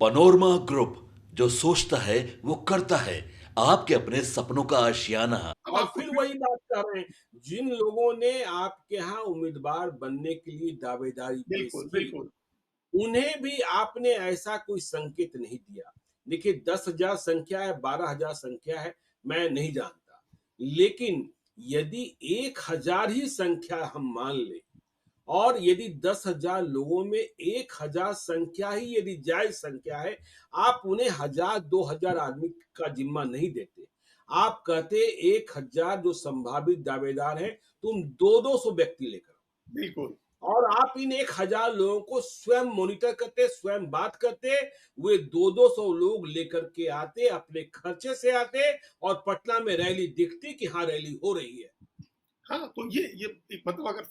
Panorama group, जो सोचता है वो करता है। आपके अपने सपनों का आशियाना। अब और आपको फिर फिर वही बात कर रहे हैं, जिन लोगों ने आपके यहाँ उम्मीदवार बनने के लिए दावेदारी पेश बिल्कुल, की, बिल्कुल। उन्हें भी आपने ऐसा कोई संकेत नहीं दिया। देखिए 10,000 संख्या है, 12,000 संख्या है, मैं नहीं जानता। लेकिन यदि 1,000 ही संख्या हम मान लें और यदि 10,000 लोगों में 1,000 संख्या ही यदि जायज़ संख्या है, आप उन्हें 1,000 2,000 आदमी का ज़िम्मा नहीं देते। आप कहते 1,000 जो संभावित दावेदार हैं, तुम 2-2 सौ व्यक्ति लेकर आओ। बिल्कुल। और आप इन 1,000 लोगों को स्वयं मॉनिटर करते, स्वयं बात करते, वे 2-2 सौ लोग लेकर के आते, अपने खर्चे से आते और पटना में रैली दिखती कि हाँ, रैली हो रही है। हाँ, तो ये एक मतलब अगर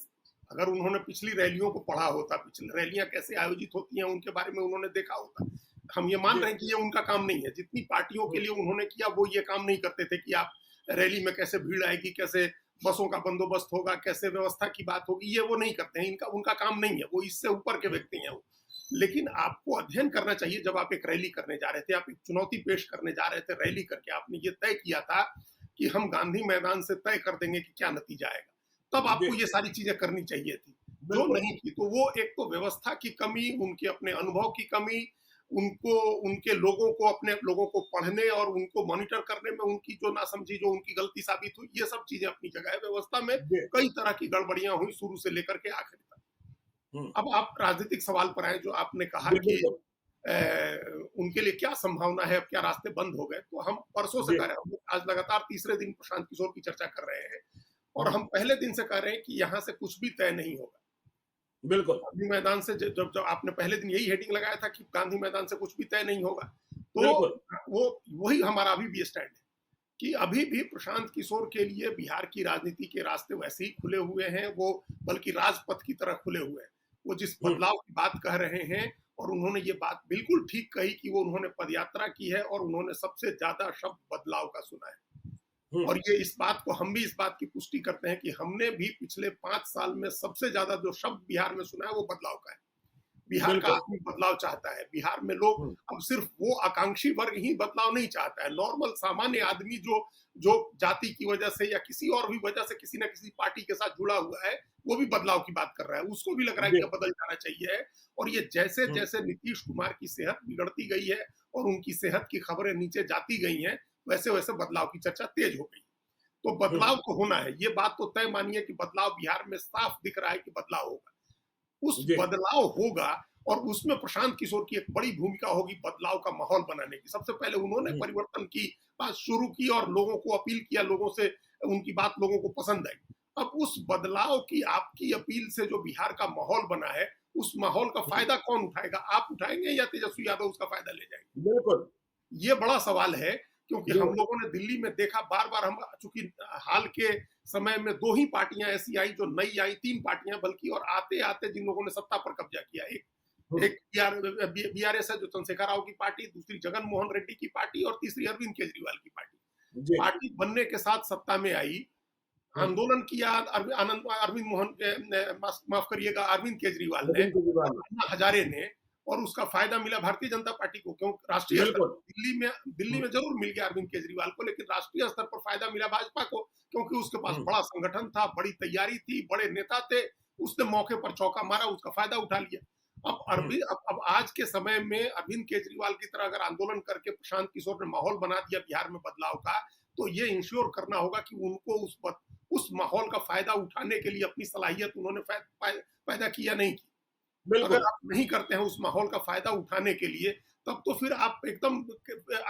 अगर उन्होंने पिछली रैलियों को पढ़ा होता, पिछली रैलियाँ कैसे आयोजित होती हैं, उनके बारे में उन्होंने देखा होता। हम ये मान जी। रहे हैं कि ये उनका काम नहीं है। जितनी पार्टियों के हुँ, लिए उन्होंने किया, वो ये काम नहीं करते थे कि आप रैली में कैसे भीड़ आएगी, कैसे बसों का बंदोबस्त होगा, कैसे व्यवस्था की बात होगी, ये वो नहीं करते हैं। इनका उनका काम नहीं है, वो इससे ऊपर के हुँ, व्यक्ति हैं वो। लेकिन आपको अध्ययन करना चाहिए जब आप एक रैली करने जा रहे थे, आप एक चुनौती पेश करने जा रहे थे रैली करके, आपने ये तय किया था कि हम गांधी मैदान से तय कर देंगे कि क्या नतीजा आएगा। तब जी, आपको ये सारी चीजें करनी चाहिए थी, जो बिल्कुल। नहीं की। तो वो एक तो व्यवस्था की कमी, उनके अपने अनुभव की कमी, उनको उनके लोगों को अपने लोगों को पढ़ने और उनको मॉनिटर करने में उनकी जो नासमझी, जो उनकी गलती साबित हुई, ये सब चीजें अपनी जगह है। व्यवस्था में जी, कई तरह की गड़बड़ियां हुई शुरू से लेकर के आखिर तक। हुँ, अब आप राजनीतिक सवाल पर आए, जो आपने कहा जी, कि बिल्कुल। अ, उनके लिए क्या संभावना है, अब क्या रास्ते बंद हो गए? तो हम परसों से जी, कह रहे हैं, हम आज लगातार तीसरे दिन प्रशांत किशोर की चर्चा कर रहे हैं और हुँ, हम पहले दिन से कह रहे हैं कि यहाँ से कुछ भी तय नहीं होगा। बिल्कुल, गांधी मैदान से जब जब आपने पहले दिन यही हेडिंग लगाया था कि गांधी मैदान से कुछ भी तय नहीं होगा, तो बिल्कुल। वो वही हमारा अभी भी स्टैंड है कि अभी भी प्रशांत किशोर के लिए बिहार की राजनीति के रास्ते वैसे ही खुले हुए हैं, वो बल्कि राजपथ की तरह खुले हुए हैं। वो जिस हुँ, बदलाव की बात कह रहे हैं, और उन्होंने ये बात बिल्कुल ठीक कही कि वो उन्होंने पदयात्रा की है और उन्होंने सबसे ज्यादा शब्द बदलाव का सुना है। हुँ, और ये इस बात को हम भी इस बात की पुष्टि करते हैं कि हमने भी पिछले 5 साल में सबसे ज्यादा जो शब्द बिहार में सुना है, वो बदलाव का है। बिहार का बिल्कुल। आदमी बदलाव चाहता है। बिहार में लोग हुँ, अब सिर्फ वो आकांक्षी वर्ग ही बदलाव नहीं चाहता है। नॉर्मल सामान्य आदमी जो जो जाति की वजह से या किसी और भी वजह से किसी न किसी पार्टी के साथ जुड़ा हुआ है, वो भी बदलाव की बात कर रहा है। उसको भी लग रहा है जी, कि अब बदल जाना चाहिए है। और ये जैसे हुँ, जैसे नीतीश कुमार की सेहत बिगड़ती गई है और उनकी सेहत की खबरें नीचे जाती गई हैं, वैसे वैसे बदलाव की चर्चा तेज हो गई। तो हुँ, बदलाव तो होना है। ये बात तो तय मानिए कि बदलाव बिहार में साफ दिख रहा है कि बदलाव होगा। उस जी, बदलाव होगा और उसमें प्रशांत किशोर की एक बड़ी भूमिका होगी बदलाव का माहौल बनाने की। सबसे पहले उन्होंने हुँ, परिवर्तन की बात शुरू की और लोगों को अपील किया, लोगों से उनकी बात लोगों को पसंद आई। अब उस बदलाव की आपकी अपील से जो बिहार का माहौल बना है, उस माहौल का हुँ, फायदा कौन उठाएगा? आप उठाएंगे या तेजस्वी यादव उसका फायदा ले जाएंगे? बिल्कुल, ये बड़ा सवाल है, क्योंकि जी, हम लोगों ने दिल्ली में देखा बार-बार। हम चूंकि हाल के समय में 2 ही पार्टियां ऐसी आई जो नई आई, 3 पार्टियां बल्कि, और आते-आते जिन लोगों ने सत्ता पर कब्जा किया। एक हुँ, एक बीआरएस है जो चंद्रशेखर राव की पार्टी, दूसरी जगन मोहन रेड्डी की पार्टी और तीसरी अरविंद केजरीवाल की पार्टी। जी, पार्टी बनने के साथ सत्ता में आई, हुँ, आंदोलन किया अरविंद मोहन माफ करिएगा, अरविंद केजरीवाल ने अरविंद केजरीवाल और ने, अन्ना हजारे ने, और उसका फायदा मिला भारतीय जनता पार्टी को। क्यों? राष्ट्रीय स्तर बिल्कुल, पर दिल्ली हुँ, में जरूर मिल गया अरविंद केजरीवाल को, लेकिन राष्ट्रीय स्तर पर फायदा मिला भाजपा को, क्योंकि उसके पास हुँ, बड़ा संगठन था, बड़ी तैयारी थी, बड़े नेता थे। उसने मौके पर चौका मारा, उसका फायदा उठा लिया। हुँ, अब आज के समय में अरविंद केजरीवाल की तरह अगर आंदोलन करके प्रशांत किशोर ने माहौल बना दिया बिहार में बदलाव का, तो ये इंश्योर करना होगा कि उनको उस माहौल का फायदा उठाने के लिए अपनी सलाहियत उन्होंने पैदा की या नहीं की। अगर बिल्कुल, आप नहीं करते हैं उस माहौल का फायदा उठाने के लिए, तब तो फिर आप एकदम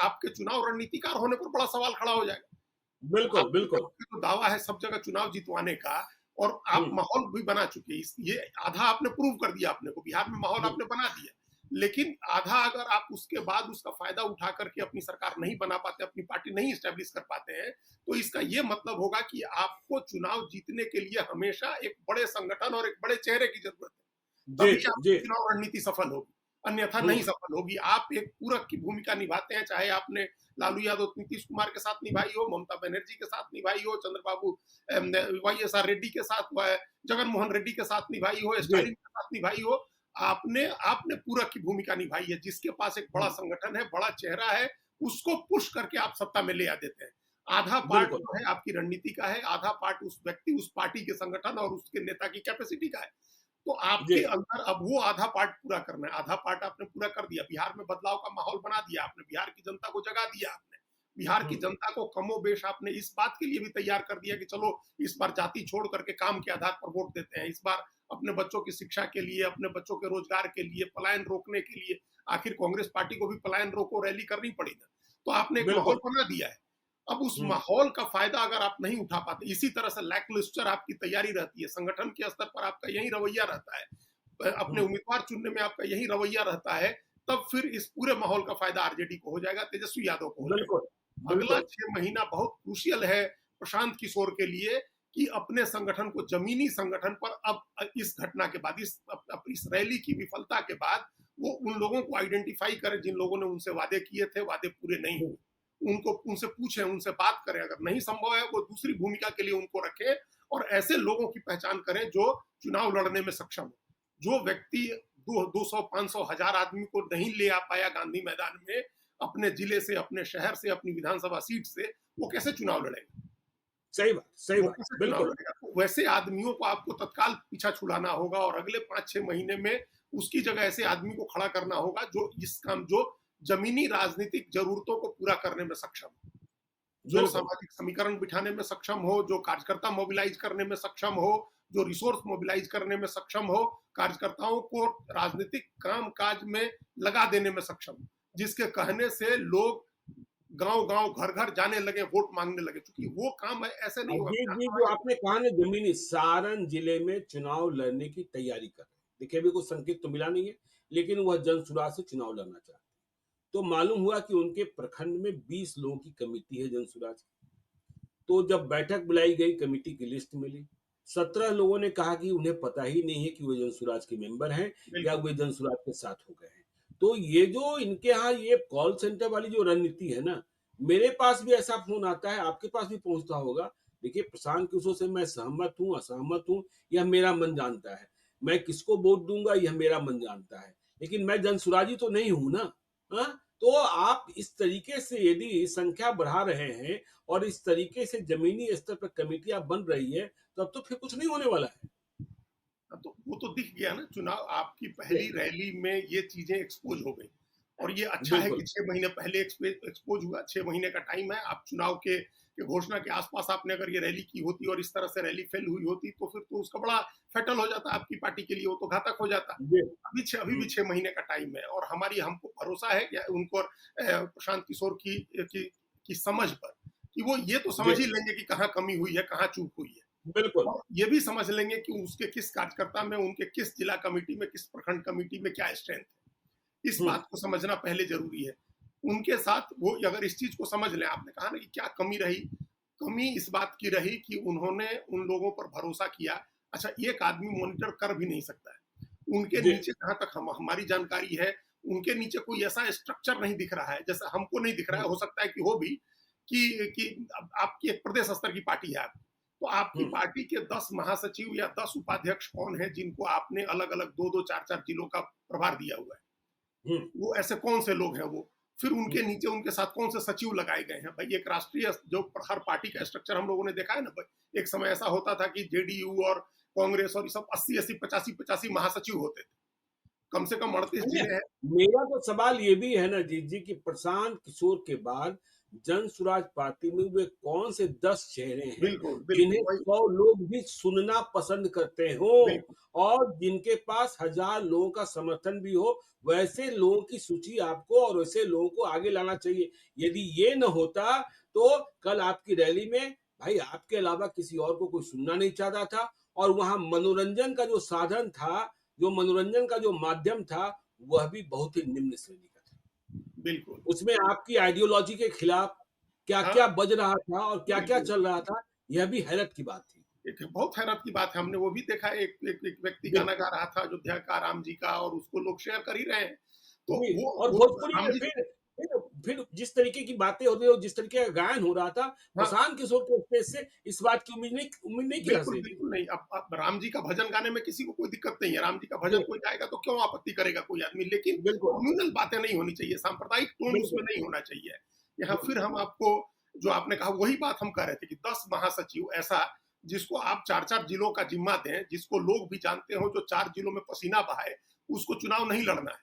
आपके चुनाव रणनीतिकार होने पर बड़ा सवाल खड़ा हो जाएगा। बिल्कुल, आपके बिल्कुल, आपके तो दावा है सब जगह चुनाव जितवाने का, और आप हुँ, माहौल भी बना चुके हैं। ये आधा आपने प्रूव कर दिया अपने को, बिहार में माहौल हुँ, आपने बना दिया। लेकिन आधा अगर आप उसके बाद उसका फायदा उठा करके अपनी सरकार नहीं बना पाते, अपनी पार्टी नहीं स्टैब्लिश कर पाते हैं, तो इसका ये मतलब होगा कि आपको चुनाव जीतने के लिए हमेशा एक बड़े संगठन और एक बड़े चेहरे की जरूरत है। जी, तभी आपकी जी, चुनाव रणनीति सफल होगी, अन्यथा हुँ, नहीं सफल होगी। आप एक पूरक की भूमिका निभाते हैं, चाहे आपने लालू यादव नीतीश कुमार के साथ निभाई हो, ममता बनर्जी के साथ निभाई हो, चंद्रबाबू वाईएसआर रेड्डी के साथ, जगन मोहन रेड्डी के साथ निभाई हो, जी, स्टालिन के साथ निभाई हो। आपने आपने पूरक की भूमिका निभाई है। जिसके पास एक बड़ा संगठन है, बड़ा चेहरा है, उसको पुश करके आप सत्ता में ले आ देते हैं। आधा पार्ट बिल्कुल। जो है आपकी रणनीति का है, आधा पार्ट उस व्यक्ति, उस पार्टी के संगठन और उसके नेता की कैपेसिटी का है। तो जी। आपके अंदर अब वो आधा पार्ट पूरा करना है। आधा पार्ट आपने पूरा कर दिया, बिहार में बदलाव का माहौल बना दिया आपने, बिहार की जनता को जगा दिया आपने। बिहार की हम्म। जनता को कमोबेश आपने इस बात के लिए भी तैयार कर दिया कि चलो इस बार जाति छोड़ करके काम के आधार पर वोट देते हैं। इस बार अपने बच्चों की शिक्षा के लिए, अपने बच्चों के रोजगार के लिए, पलायन रोकने के लिए, आखिर कांग्रेस पार्टी को भी पलायन रोको रैली करनी पड़ी ना। तो आपने एक माहौल बिल्कुल। बना दिया है। अब उस हम्म। माहौल का फायदा अगर आप नहीं उठा पाते, इसी तरह से लैकलस्टर आपकी तैयारी रहती है, संगठन के स्तर पर आपका यही रवैया रहता है, अपने हम्म। उम्मीदवार चुनने में आपका यही रवैया रहता है, तब फिर इस पूरे माहौल का फायदा आरजेडी को हो जाएगा, तेजस्वी यादव को हो जाएगा। बिल्कुल। अगला बिल्कुल। 6 महीना बहुत क्रूशियल है प्रशांत किशोर के लिए कि अपने संगठन को, जमीनी संगठन पर, अब इस घटना के बाद, इस रैली की विफलता के बाद, वो उन लोगों को आइडेंटिफाई करें जिन लोगों ने उनसे वादे किए थे, वादे पूरे नहीं हुए। उनको, उनसे पूछें, उनसे बात करें, अगर नहीं संभव है वो दूसरी भूमिका के लिए उनको रखें, और ऐसे लोगों की पहचान करें जो चुनाव लड़ने में सक्षम हो। जो व्यक्ति 200, 500, 1000 आदमी को नहीं ले आ पाया गांधी मैदान में, अपने जिले से, अपने शहर से, अपनी विधानसभा सीट से, वो कैसे चुनाव लड़ेगा? सही बात, सही वो बात। कैसे चुनाव बिल्कुल। लड़ेगा? तो वैसे आदमियों को आपको तत्काल पीछा छुड़ाना होगा, और अगले 5-6 महीने में उसकी जगह ऐसे आदमी को खड़ा करना होगा जो जमीनी राजनीतिक जरूरतों को पूरा करने में सक्षम हो, जो बिल्कुल। सामाजिक समीकरण बिठाने में सक्षम हो, जो कार्यकर्ता मोबिलाइज करने में सक्षम हो, जो रिसोर्स मोबिलाइज करने में सक्षम हो, कार्यकर्ताओं को राजनीतिक काम काज में लगा देने में सक्षम हो, जिसके कहने से लोग गांव-गांव, घर-घर जाने लगे, वोट मांगने लगे। क्योंकि वो काम है, ऐसे नहीं होगा। जी, जो आपने कहा ना, जमीनी सारण जिले में चुनाव लड़ने की तैयारी कर रहे हैं। देखिए, अभी कोई संकेत तो मिला नहीं है, लेकिन वह जनसुराज से चुनाव लड़ना चाहते हैं। तो मालूम हुआ कि उनके प्रखंड में 20 लोगों की कमेटी है जनसुराज की। तो जब बैठक बुलाई गई, कमेटी की लिस्ट मिली, 17 लोगों ने कहा कि उन्हें पता ही नहीं है कि वे जनसुराज के मेंबर हैं या वे जनसुराज के साथ हो गए हैं। तो ये जो इनके यहाँ ये कॉल सेंटर वाली जो रणनीति है ना, मेरे पास भी ऐसा फोन आता है, आपके पास भी पहुंचता होगा। देखिए, प्रशांत किशोर से मैं सहमत हूँ, असहमत हूँ, यह मेरा मन जानता है। मैं किसको वोट दूंगा, यह मेरा मन जानता है, लेकिन मैं जनसुराजी तो नहीं हूं ना। हाँ? तो आप इस तरीके से यदि संख्या बढ़ा रहे हैं और इस तरीके से जमीनी स्तर पर कमेटियां बन रही है, तब तो फिर कुछ नहीं होने वाला है। तो वो तो दिख गया ना, चुनाव आपकी पहली रैली में ये चीजें एक्सपोज हो गई, और ये अच्छा है बिल्कुल। कि 6 महीने पहले एक्सपोज हुआ। 6 महीने का टाइम है। आप चुनाव के घोषणा के आसपास आपने अगर ये रैली की होती और इस तरह से रैली फेल हुई होती, तो फिर तो उसका बड़ा फेटल हो जाता आपकी पार्टी के लिए, वो तो घातक हो जाता। जी। अभी भी 6 महीने का टाइम है, और हमको भरोसा है कि उनको प्रशांत किशोर की समझ पर, कि वो ये तो जी। समझ ही लेंगे कि कहाँ कमी हुई है, कहाँ चूक हुई है, बिल्कुल। और ये भी समझ लेंगे कि उसके किस कार्यकर्ता में, उनके किस जिला कमेटी में, किस प्रखंड कमेटी में क्या स्ट्रेंथ है। इस बात को समझना पहले जरूरी है। उनके साथ वो अगर इस चीज को समझ लें, आपने कहा ना कि क्या कमी रही, कमी इस बात की रही कि उन्होंने उन लोगों पर भरोसा किया। अच्छा, एक आदमी मॉनिटर कर भी नहीं सकता है, उनके जी। नीचे जहां तक हमारी जानकारी है, उनके नीचे कोई ऐसा स्ट्रक्चर नहीं दिख रहा है, जैसा हमको नहीं दिख रहा है। हो सकता है कि हो भी, कि आपकी एक प्रदेश स्तर की पार्टी है आपकी, तो आपकी पार्टी के 10 महासचिव या 10 उपाध्यक्ष कौन है जिनको आपने अलग अलग 2-2, 4-4 जिलों का प्रभार दिया हुआ है? वो ऐसे कौन से लोग हैं वो? फिर उनके नीचे उनके साथ कौन से सचिव लगाए गए हैं? भाई, एक राष्ट्रीय जो हर पार्टी का स्ट्रक्चर हम लोगों ने देखा है ना भाई, एक समय ऐसा होता था कि जेडीयू और कांग्रेस और ये सब 80-80, 85-85 महासचिव होते थे। कम से कम 38 जिले हैं। मेरा तो सवाल ये भी है ना जीत जी, कि प्रशांत किशोर के बाद जनसुराज पार्टी में वे कौन से 10 चेहरे हैं बिल्कुल, बिल्कुल, जिन्हें वही 100 लोग भी सुनना पसंद करते हो, बिल्कुल। और जिनके पास 1000 लोगों का समर्थन भी हो। वैसे लोगों की सूची आपको और वैसे लोगों को आगे लाना चाहिए। यदि ये न होता, तो कल आपकी रैली में भाई आपके अलावा किसी और को कोई सुनना नहीं चाहता था, और वहां मनोरंजन का जो साधन था, जो मनोरंजन का जो माध्यम था, वह भी बहुत ही निम्न श्रेणी का था। बिल्कुल। उसमें आपकी आइडियोलॉजी के खिलाफ हाँ, क्या-क्या बज रहा था और क्या-क्या बिल्कुल। चल रहा था, यह भी हैरत की बात थी। एक बहुत हैरत की बात है, हमने वो भी देखा है, एक व्यक्ति गाना बिल्कुल। गा रहा था अयोध्या का, राम जी का, और उसको लोग शेयर कर ही रहे हैं। तो जी, और वो भोजपुरी राम में जी, फिर फिर जिस तरीके की बातें हो रही हो, जिस तरीके का गायन हो रहा था, हाँ, प्रशांत किशोर के स्टेज से इस बात की उम्मीद नहीं की जा बिल्कुल, सकती थी। बिल्कुल नहीं। अब राम जी का भजन गाने में किसी को कोई दिक्कत नहीं है। राम जी का भजन जी, कोई गाएगा तो क्यों आपत्ति करेगा कोई आदमी? लेकिन बिल्कुल, कम्युनल बातें नहीं होनी चाहिए, सांप्रदायिक टोन उसमें बिल्कुल, नहीं होना चाहिए। यहाँ फिर बिल्कुल। हम आपको जो आपने कहा वही बात हम कह रहे थे कि 10 महासचिव ऐसा जिसको आप 4-4 जिलों का जिम्मा दें, जिसको लोग भी जानते हो जो 4 जिलों में पसीना बहाए, उसको चुनाव नहीं लड़ना है।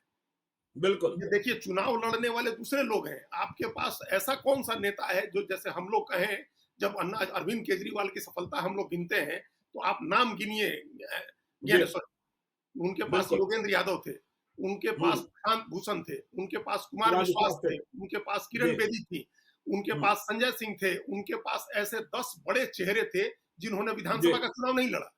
बिल्कुल। ये देखिए चुनाव लड़ने वाले दूसरे लोग हैं। आपके पास ऐसा कौन-सा नेता है जो जैसे हम लोग कहें जब अन्ना अरविंद केजरीवाल की सफलता हम लोग गिनते हैं, तो आप नाम गिनिए जी, सॉरी उनके पास बिल्कुल। योगेंद्र यादव थे, उनके हुँ, पास प्रशांत भूषण थे, उनके पास कुमार कुमार विश्वास विश्वास थे। थे, उनके पास जी, किरण बेदी थी, उनके हुँ, पास संजय सिंह थे, उनके पास ऐसे 10 बड़े चेहरे थे जिन्होंने जी, विधानसभा का चुनाव नहीं लड़ा।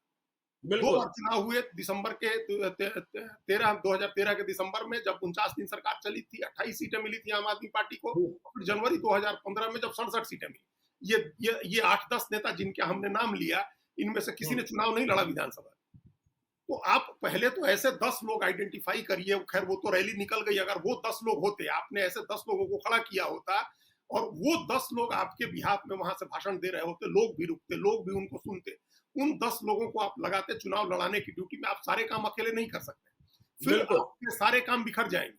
2 बार बिल्कुल। चुनाव हुए दिसंबर के 2013 के दिसंबर में जब 49 दिन सरकार चली थी, 28 सीटें मिली थी आम आदमी पार्टी को, हुँ, और फिर जनवरी 2015 में जब 67 सीटें मिली। ये 8-10 नेता जिनके हमने नाम लिया, इनमें से किसी हुँ, ने चुनाव नहीं लड़ा विधानसभा। तो आप पहले तो ऐसे 10 लोग आइडेंटिफाई करिए, खैर वो तो रैली निकल गई, अगर वो 10 लोग होते, आपने ऐसे 10 लोगों को खड़ा किया होता और वो 10 लोग आपके बिहाफ में वहां से भाषण दे रहे होते, लोग भी रुकते, लोग भी उनको सुनते। उन 10 लोगों को आप लगाते चुनाव लड़ाने की ड्यूटी में, आप सारे काम अकेले नहीं कर सकते। फिर बिल्कुल। आपके सारे काम बिखर जाएंगे।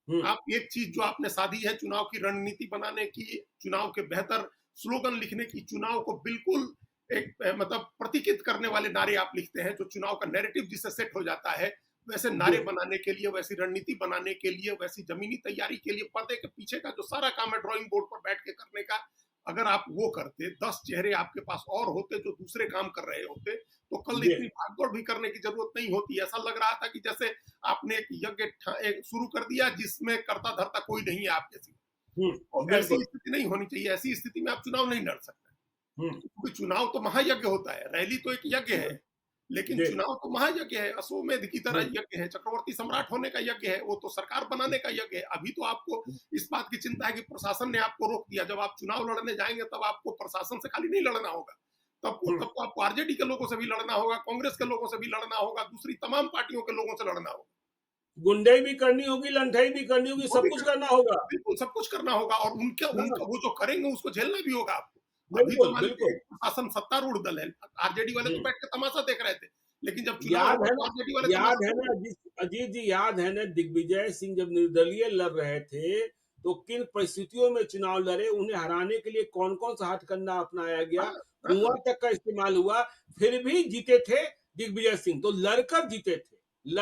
हुँ, आप एक चीज जो आपने साधी है चुनाव की रणनीति बनाने की, चुनाव के बेहतर स्लोगन लिखने की, चुनाव को बिल्कुल एक मतलब प्रतीकित करने वाले नारे आप लिखते हैं, जो चुनाव का नैरेटिव जिससे सेट हो जाता है, वैसे जी, नारे बनाने के लिए, वैसी रणनीति बनाने के लिए, वैसी जमीनी तैयारी के लिए, पर्दे के पीछे का जो सारा काम है ड्राइंग बोर्ड पर बैठ के करने का, अगर आप वो करते, 10 चेहरे आपके पास और होते जो दूसरे काम कर रहे होते, तो कल जी, इतनी भागदौड़ भी करने की जरूरत नहीं होती। ऐसा लग रहा था कि जैसे आपने एक यज्ञ एक शुरू कर दिया जिसमें करता धरता कोई नहीं है आपके सिवा। हुँ, और ऐसी बिल्कुल। स्थिति नहीं होनी चाहिए। ऐसी स्थिति में आप चुनाव नहीं लड़ सकते, हुँ, क्योंकि चुनाव तो महायज्ञ होता है, रैली तो एक यज्ञ है, हुँ, लेकिन जी, चुनाव तो महायज्ञ है, अश्वमेध की तरह हुँ, यज्ञ है, चक्रवर्ती सम्राट होने का यज्ञ है, वो तो सरकार बनाने का यज्ञ है। अभी तो आपको हुँ, इस बात की चिंता है कि प्रशासन ने आपको रोक दिया। जब आप चुनाव लड़ने जाएंगे तब आपको प्रशासन से खाली नहीं लड़ना होगा, हुँ, तब तो आपको आरजेडी के लोगों से भी लड़ना होगा, कांग्रेस के लोगों से भी लड़ना होगा, दूसरी तमाम पार्टियों के लोगों से लड़ना होगा। गुंडाई भी करनी होगी, लंठाई भी करनी होगी, वो सब भी कुछ कर, करना होगा। बिल्कुल सब कुछ करना होगा, और उनका हाँ, उनका वो जो करेंगे उसको झेलना भी होगा आपको। अभी तो बिल्कुल, मान लीजिए बिल्कुल। एक प्रशासन सत्तारूढ़ दल है, आरजेडी वाले तो हुँ, बैठ के तमाशा देख रहे थे, लेकिन जब चुनाव याद हुआ है तो ना आरजेडी वाले याद तमाशा है देख ना रहे जिस अजीत जी याद है ना दिग्विजय सिंह जब निर्दलीय लड़ रहे थे, तो किन परिस्थितियों में चुनाव लड़े, उन्हें हराने के लिए कौन-कौन सा हथकंडा अपनाया थे। गया, हाँ, कुआँ हाँ, तक का इस्तेमाल हुआ, फिर भी जीते थे दिग्विजय सिंह, तो लड़कर जीते थे।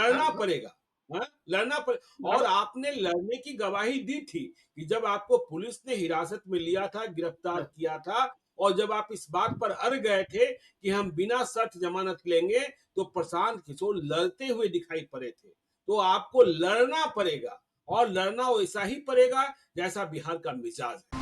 हाँ, लड़ना हाँ, पड़ेगा, हाँ? लड़ना पड़े और लड़ा, आपने लड़ने की गवाही दी थी कि जब आपको पुलिस ने हिरासत में लिया था, गिरफ्तार हाँ, किया था और जब आप इस बात पर अड़ गए थे कि हम बिना शर्त जमानत लेंगे, तो प्रशांत किशोर लड़ते हुए दिखाई पड़े थे। तो आपको लड़ना पड़ेगा और लड़ना वैसा ही पड़ेगा जैसा बिहार का मिजाज है।